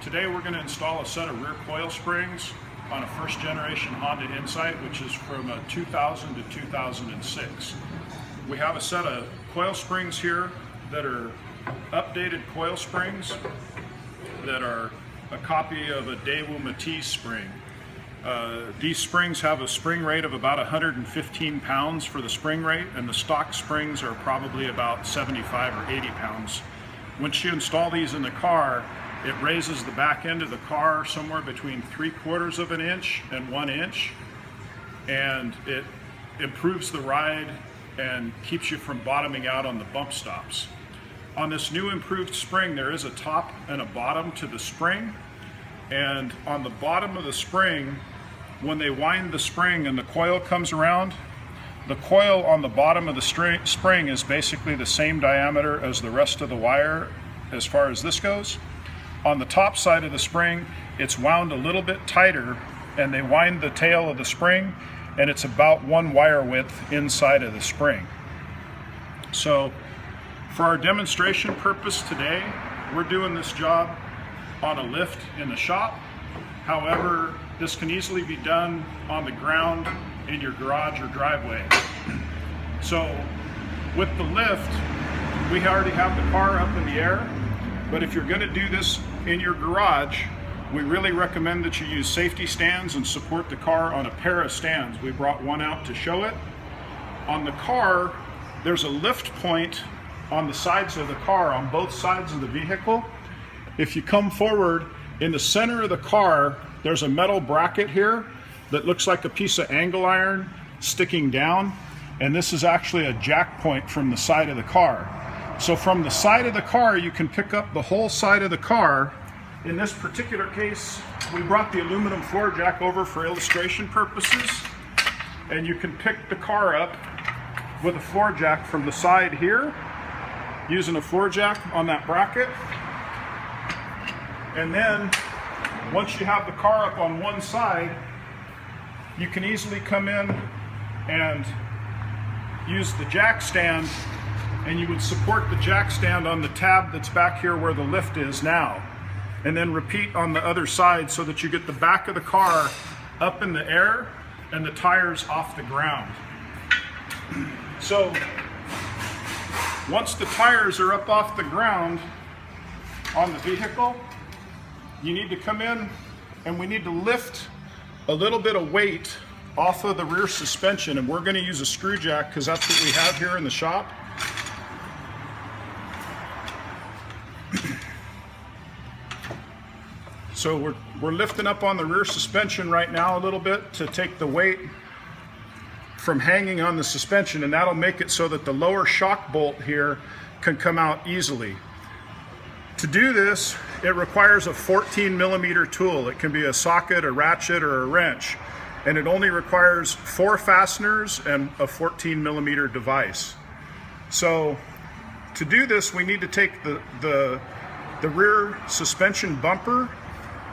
Today we're going to install a set of rear coil springs on a first generation Honda Insight, which is from 2000 to 2006. We have a set of coil springs here that are updated coil springs that are a copy of a Daewoo Matisse spring. These springs have a spring rate of about 115 pounds for the spring rate, and the stock springs are probably about 75 or 80 pounds. Once you install these in the car, it raises the back end of the car somewhere between 3/4 of an inch and 1 inch, and it improves the ride and keeps you from bottoming out on the bump stops. On this new improved spring, there is a top and a bottom to the spring, and on the bottom of the spring, when they wind the spring and the coil comes around, the coil on the bottom of the spring is basically the same diameter as the rest of the wire as far as this goes. On the top side of the spring, it's wound a little bit tighter, and they wind the tail of the spring, and it's about 1 wire width inside of the spring. So for our demonstration purpose today, we're doing this job on a lift in the shop. However, this can easily be done on the ground in your garage or driveway. So with the lift, we already have the car up in the air, but if you're going to do this in your garage, we really recommend that you use safety stands and support the car on a pair of stands. We brought one out to show it. On the car, there's a lift point on the sides of the car, on both sides of the vehicle. If you come forward, in the center of the car, there's a metal bracket here that looks like a piece of angle iron sticking down, and this is actually a jack point from the side of the car. So from the side of the car, you can pick up the whole side of the car. In this particular case, we brought the aluminum floor jack over for illustration purposes, and you can pick the car up with a floor jack from the side here, using a floor jack on that bracket. And then once you have the car up on one side, you can easily come in and use the jack stand, and you would support the jack stand on the tab that's back here where the lift is now, and then repeat on the other side so that you get the back of the car up in the air and the tires off the ground. So once the tires are up off the ground on the vehicle, you need to come in and we need to lift a little bit of weight off of the rear suspension, and we're going to use a screw jack because that's what we have here in the shop. So we're lifting up on the rear suspension right now a little bit to take the weight from hanging on the suspension, and that'll make it so that the lower shock bolt here can come out easily. To do this, it requires a 14mm tool. It can be a socket, a ratchet, or a wrench, and it only requires 4 fasteners and a 14mm device. So to do this, we need to take the rear suspension bumper.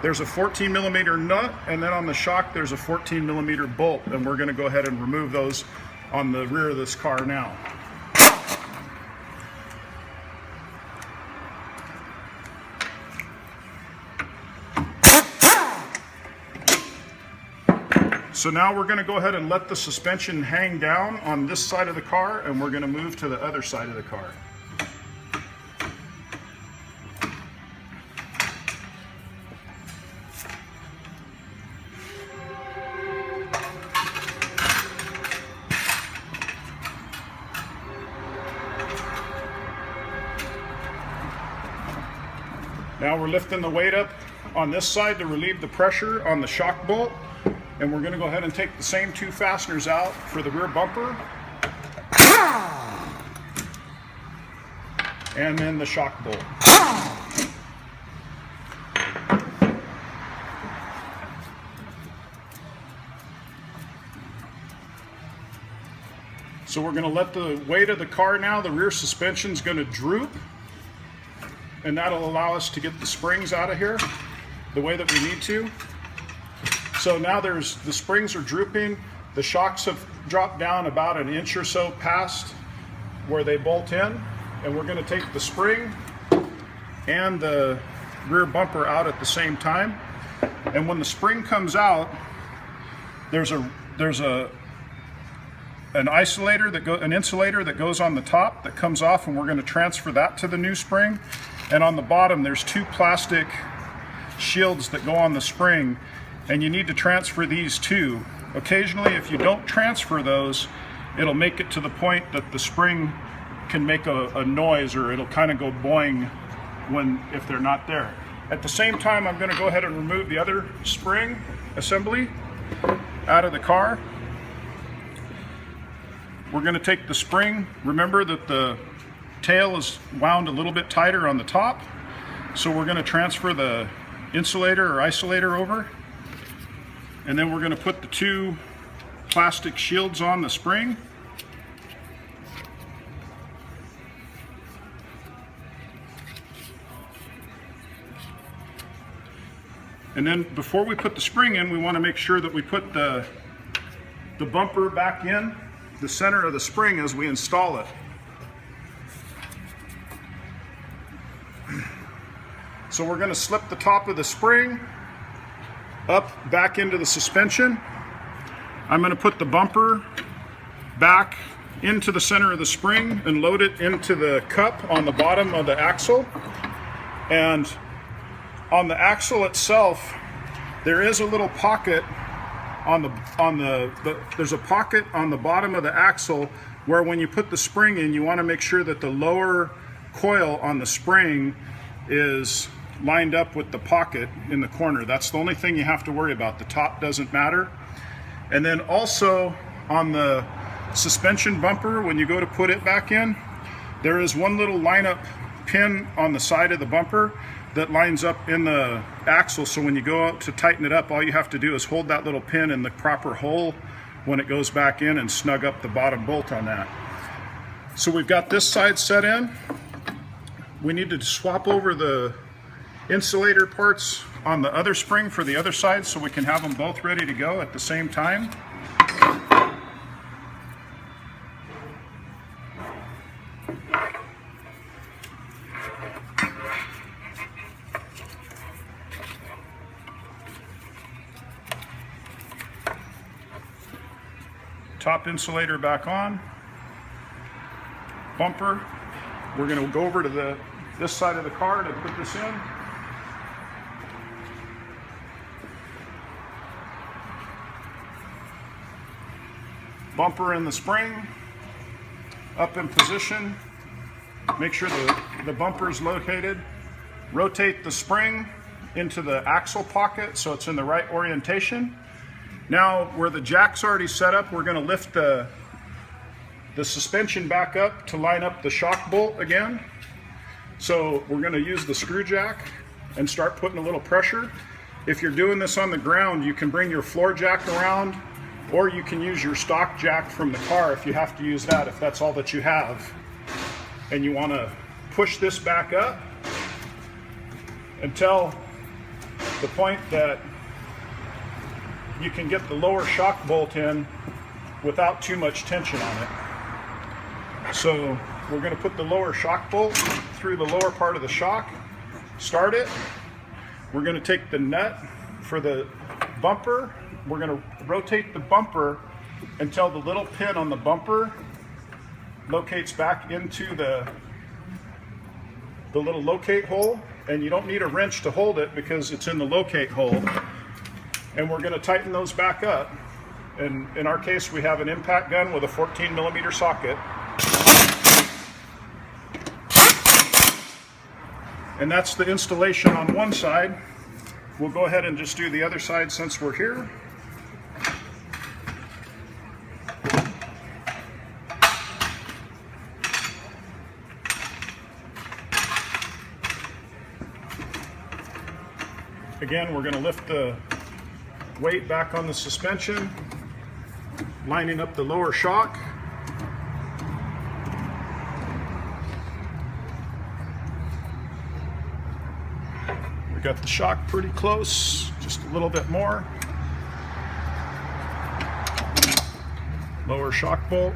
There's a 14mm nut, and then on the shock there's a 14mm bolt, and we're going to go ahead and remove those on the rear of this car now. So now we're going to go ahead and let the suspension hang down on this side of the car, and we're going to move to the other side of the car. Now we're lifting the weight up on this side to relieve the pressure on the shock bolt, and we're going to go ahead and take the same 2 fasteners out for the rear bumper and then the shock bolt. So we're going to let the weight of the car now, the rear suspension is going to droop, and that'll allow us to get the springs out of here the way that we need to. So now the springs are drooping, the shocks have dropped down about 1 inch or so past where they bolt in, and we're going to take the spring and the rear bumper out at the same time. And when the spring comes out, there's an insulator that goes on the top that comes off, and we're going to transfer that to the new spring. And on the bottom there's two plastic shields that go on the spring, and you need to transfer these too. Occasionally, if you don't transfer those, it'll make it to the point that the spring can make a noise, or it'll kind of go boing if they're not there. At the same time, I'm going to go ahead and remove the other spring assembly out of the car. We're going to take the spring. Remember that the tail is wound a little bit tighter on the top, so we're going to transfer the insulator or isolator over, and then we're going to put the two plastic shields on the spring. And then before we put the spring in, we want to make sure that we put the bumper back in the center of the spring as we install it. So we're going to slip the top of the spring up back into the suspension. I'm going to put the bumper back into the center of the spring and load it into the cup on the bottom of the axle. And on the axle itself, there is a little pocket there's a pocket on the bottom of the axle where when you put the spring in, you want to make sure that the lower coil on the spring is lined up with the pocket in the corner. That's the only thing you have to worry about. The top doesn't matter. And then also on the suspension bumper, when you go to put it back in, there is one little lineup pin on the side of the bumper that lines up in the axle, so when you go out to tighten it up, all you have to do is hold that little pin in the proper hole when it goes back in and snug up the bottom bolt on that. So we've got this side set in. We need to swap over the insulator parts on the other spring for the other side so we can have them both ready to go at the same time. Top insulator back on. Bumper. We're going to go over to this side of the car to put this in. Bumper in the spring. Up in position. Make sure the bumper is located. Rotate the spring into the axle pocket so it's in the right orientation. Now, where the jack's already set up, we're going to lift the suspension back up to line up the shock bolt again. So we're going to use the screw jack and start putting a little pressure. If you're doing this on the ground, you can bring your floor jack around, or you can use your stock jack from the car if you have to use that, if that's all that you have. And you want to push this back up until the point that you can get the lower shock bolt in without too much tension on it. So we're going to put the lower shock bolt through the lower part of the shock, start it. We're going to take the nut for the bumper. We're going to rotate the bumper until the little pin on the bumper locates back into the little locate hole. And you don't need a wrench to hold it because it's in the locate hole. And we're going to tighten those back up. And in our case, we have an impact gun with a 14mm socket. And that's the installation on one side. We'll go ahead and just do the other side since we're here. Again, we're going to lift the weight back on the suspension, lining up the lower shock. We got the shock pretty close, just a little bit more. Lower shock bolt.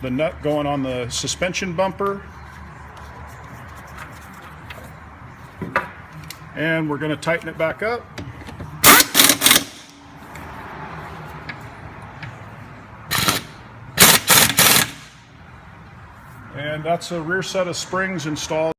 the nut going on the suspension bumper. And we're going to tighten it back up. And that's a rear set of springs installed.